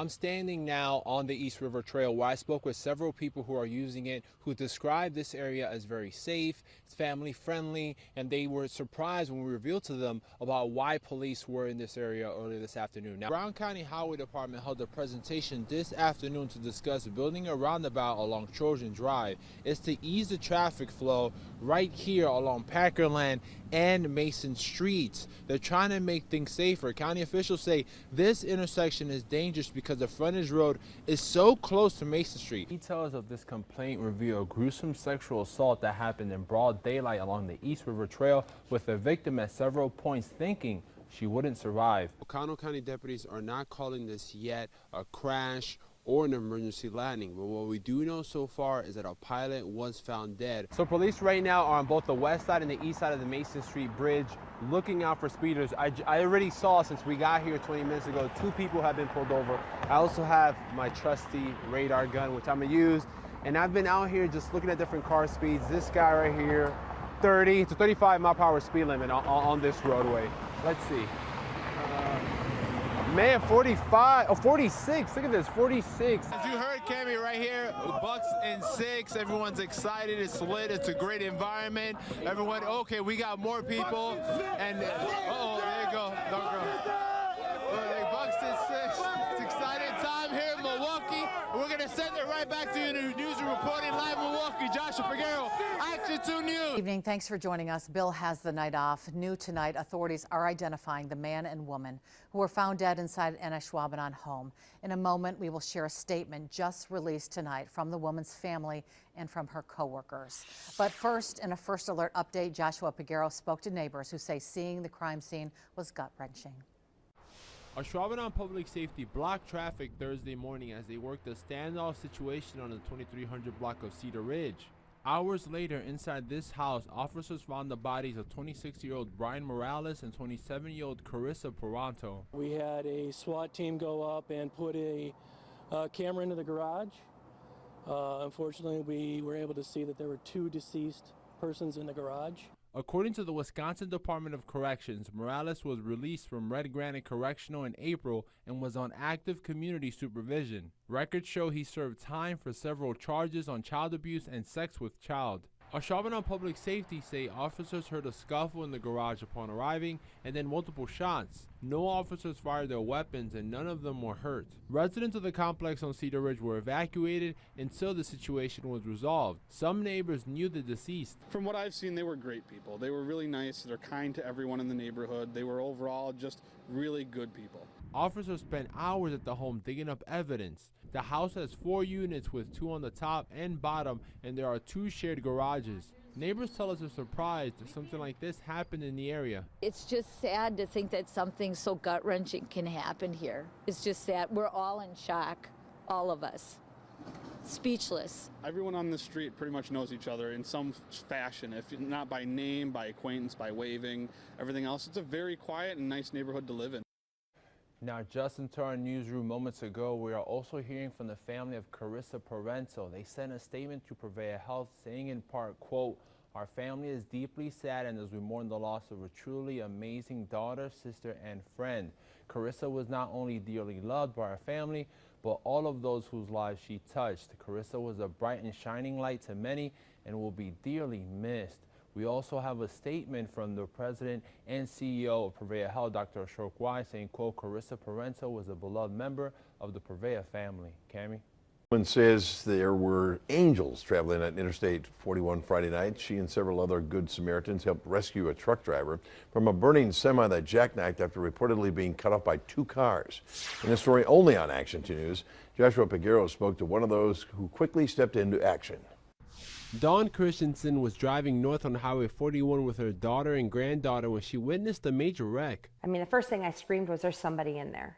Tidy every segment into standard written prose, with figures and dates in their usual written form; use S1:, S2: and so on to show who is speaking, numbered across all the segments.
S1: I'm standing now on the East River Trail where I spoke with several people who are using it who described this area as very safe, it's family friendly, and they were surprised when we revealed to them about why police were in this area earlier this afternoon. Now, Brown County Highway Department held a presentation this afternoon to discuss building a roundabout along Trojan Drive. It's to ease the traffic flow right here along Packerland and Mason Streets. They're trying to make things safer. County officials say this intersection is dangerous because the frontage road is so close to Mason Street. Details of this complaint reveal a gruesome sexual assault that happened in broad daylight along the East River Trail, with the victim at several points thinking she wouldn't survive. Oconto County deputies are not calling this yet a crash or an emergency landing, but what we do know so far is that a pilot was found dead. So police right now are on both the west side and the east side of the Mason Street Bridge looking out for speeders. I already saw, since we got here 20 minutes ago, 2 people have been pulled over. I also have my trusty radar gun, which I'm gonna use, and I've been out here just looking at different car speeds. This guy right here, 30 to 35 mile per hour speed limit on this roadway. Let's see. Man, 45, oh, 46, look at this, 46.
S2: As you heard, Cammy, right here, Bucks in 6, everyone's excited, it's lit, it's a great environment. Everyone, okay, we got more people, and, uh-oh, there you go, don't go. Bucks in 6, it's exciting time here in Milwaukee. We're gonna send it right back to you to Newsreel reporting live in Milwaukee. Joshua Peguero, Action 2 News.
S3: Evening, thanks for joining us. Bill has the night off. New tonight, authorities are identifying the man and woman who were found dead inside an Ashwaubenon home. In a moment, we will share a statement just released tonight from the woman's family and from her co-workers. But first, in a First Alert update, Joshua Peguero spoke to neighbors who say seeing the crime scene was gut-wrenching.
S1: Ashwaubenon Public Safety blocked traffic Thursday morning as they worked a standoff situation on the 2300 block of Cedar Ridge. Hours later, inside this house, officers found the bodies of 26-year-old Brian Morales and 27-year-old Carissa Paranto.
S4: We had a SWAT team go up and put a camera into the garage. Unfortunately, we were able to see that there were 2 deceased persons in the garage.
S1: According to the Wisconsin Department of Corrections, Morales was released from Red Granite Correctional in April and was on active community supervision. Records show he served time for several charges on child abuse and sex with child. Ashwaubenon Public Safety say officers heard a scuffle in the garage upon arriving and then multiple shots. No officers fired their weapons and none of them were hurt. Residents of the complex on Cedar Ridge were evacuated until the situation was resolved. Some neighbors knew the deceased.
S5: From what I've seen, they were great people. They were really nice. They're kind to everyone in the neighborhood. They were overall just really good people.
S1: Officers spent hours at the home digging up evidence. The house has 4 units with 2 on the top and bottom, and there are 2 shared garages. Neighbors tell us they're surprised that something like this happened in the area.
S6: It's just sad to think that something so gut-wrenching can happen here. It's just sad. We're all in shock, all of us. Speechless.
S5: Everyone on the street pretty much knows each other in some fashion, if not by name, by acquaintance, by waving, everything else. It's a very quiet and nice neighborhood to live in.
S1: Now, just into our newsroom moments ago, we are also hearing from the family of Carissa Paranto. They sent a statement to Purveyor Health saying in part, quote, "Our family is deeply saddened as we mourn the loss of a truly amazing daughter, sister, and friend. Carissa was not only dearly loved by our family, but all of those whose lives she touched. Carissa was a bright and shining light to many and will be dearly missed." We also have a statement from the president and CEO of Purveyor Health, Dr. Ashok Wai, saying, quote, "Carissa Paranto was a beloved member of the Purveyor family." Cammy?
S7: Woman says there were angels traveling on Interstate 41 Friday night. She and several other Good Samaritans helped rescue a truck driver from a burning semi that jackknifed after reportedly being cut off by 2 cars. In a story only on Action 2 News, Joshua Peguero spoke to one of those who quickly stepped into action.
S1: Dawn Christensen was driving north on Highway 41 with her daughter and granddaughter when she witnessed a major wreck.
S8: I mean, the first thing I screamed was, "There's somebody in there.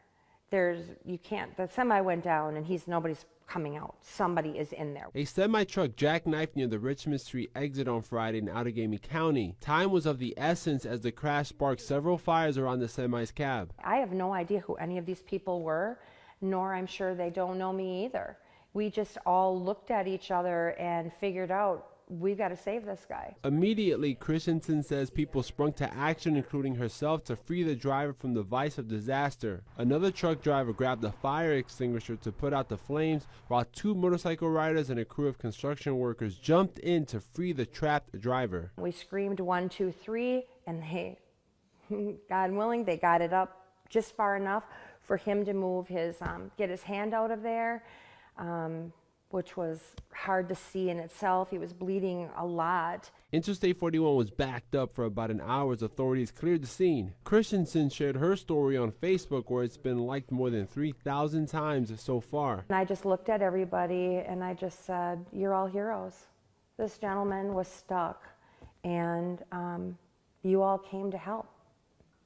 S8: The semi went down and nobody's coming out. Somebody is in there."
S1: A semi-truck jackknifed near the Richmond Street exit on Friday in Outagamie County. Time was of the essence as the crash sparked several fires around the semi's cab.
S8: I have no idea who any of these people were, nor I'm sure they don't know me either. We just all looked at each other and figured out we've got to save this guy.
S9: Immediately, Christensen says people sprung to action, including herself, to free the driver from the vice of disaster. Another truck driver grabbed a fire extinguisher to put out the flames, while 2 motorcycle riders and a crew of construction workers jumped in to free the trapped driver.
S8: We screamed 1, 2, 3, and they, God willing, they got it up just far enough for him to move his, get his hand out of there. Which was hard to see in itself. He was bleeding a lot.
S9: Interstate 41 was backed up for about an hour as authorities cleared the scene. Christensen shared her story on Facebook, where it's been liked more than 3,000 times so far.
S8: And I just looked at everybody and I just said, you're all heroes. This gentleman was stuck and you all came to help.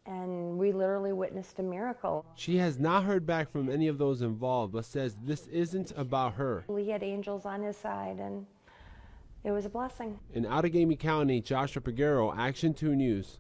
S8: And we literally witnessed a miracle.
S9: She has not heard back from any of those involved, but says this isn't about her.
S8: He had angels on his side, and it was a blessing.
S9: In Outagamie County, Joshua Peguero, Action 2 News.